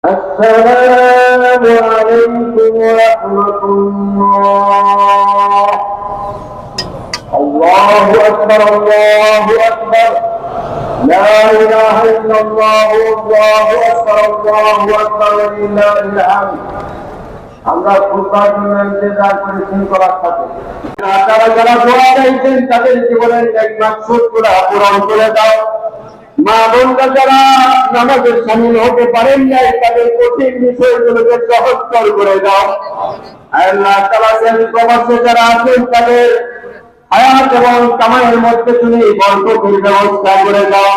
السلام عليكم ورحمة الله. الله أكبر الله أكبر. لا إله إلا الله والله أكبر الله أكبر ولله الحمد. আমরা খুতবার জন্য ইন্তজার করেছি করার সাথে যারা যারা দোয়া চাইছেন তাদের জীবনের এক মাকসুদ পূরণ করে দাও। মা বোনরা যারা নামাজের শামিল হতে পারেন নাই তাদের কঠিন বিষয়গুলোকে সহজতর করে দাও। আল্লাহ তাআলা প্রবাসে যারা আছেন তাদের হায়াত এবং কামাইয়ের মধ্যে তুমি বরকতের ব্যবস্থা করে দাও।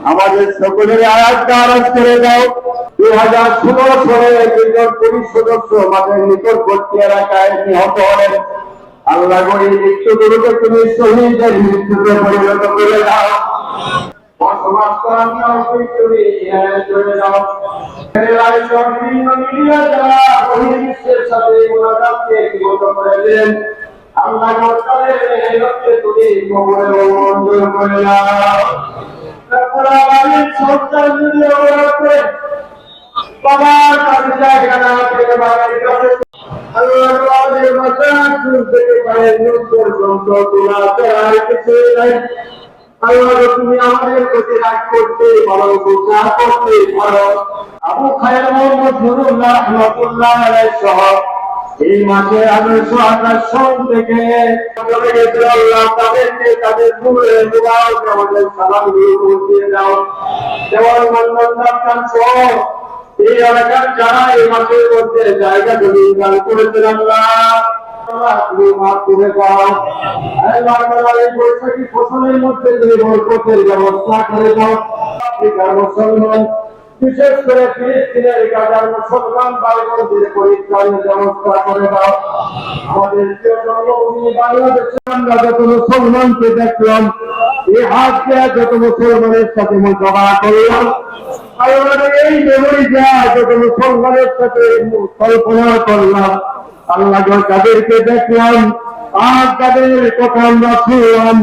আমাদের সকলের হায়াত দারাজ করে দাও। 2016 সালে একজন পুলিশ সদস্য আমাদের নিকটবর্তী এলাকায় নিহত হলেন। আল্লাহ গো এই মৃত্যুগুলোকে তুমি শহীদের মৃত্যুতে পরিণত করে দাও। বসবাস করার তৌফিক তুমি ইনায়াত করে দাও। বিভিন্ন মিডিয়া যারা বহির্বিশ্বের সাথে মুনাজাতকে একীভূত করে দিলেন, আল্লাহ গো তাদের মেহনতকে তুমি কবুল এবং মঞ্জুর করে দাও। তারপরে আমাদের সরকার যদি অবরোধ করে বাবার কাছে জায়গা না পেলে বাবার কাছে আল্লাহ আমাদের মাথার চুল থেকে পায়ের নিচ পর্যন্ত তোলা আর কিছু নাই। আল্লাহ তুমি আমাদের প্রতি রাগ করতে পারো, বিচার করতে পারো। আবু খায়ের মোহাম্মদ নুরুল্লাহ রহমাতুল্লাহ আলাইহি সহ এই মাসে 1828 সাল থেকে চলে গেছে। আল্লাহ তাদেরকে তাদের নূরের মুবারক আমাদের সালামগুলো পৌঁছিয়ে দাও। যেমন মান্নান খান সহ এই এলাকার যারা এই মাসের মধ্যে জায়গা জমি দান করেছেন আল্লাহ তুমি মাফ করে দাও। এই বৈশাখী ফসলের মধ্যে তুমি বরকতের ব্যবস্থা করে দাও। আফ্রিকার মুসলমান বিশেষ করে ফিলিস্তিনের গাজার মুসলমান ভাইবোনদের পরিত্রাণের ব্যবস্থা করে দাও। আমাদের জন্মভূমি বাংলাদেশে আমরা যত মুসলমানকে দেখলাম, এই হাত দেওয়া যত মুসলমানের সাথে মোকাবেলা করলাম, এই মেমোরি দেওয়া যত মুসলমানের সাথে কল্পনা করলাম, আল্লাহ তাদেরকে দেখলাম আর তাদের কথা আমরা শুনলাম।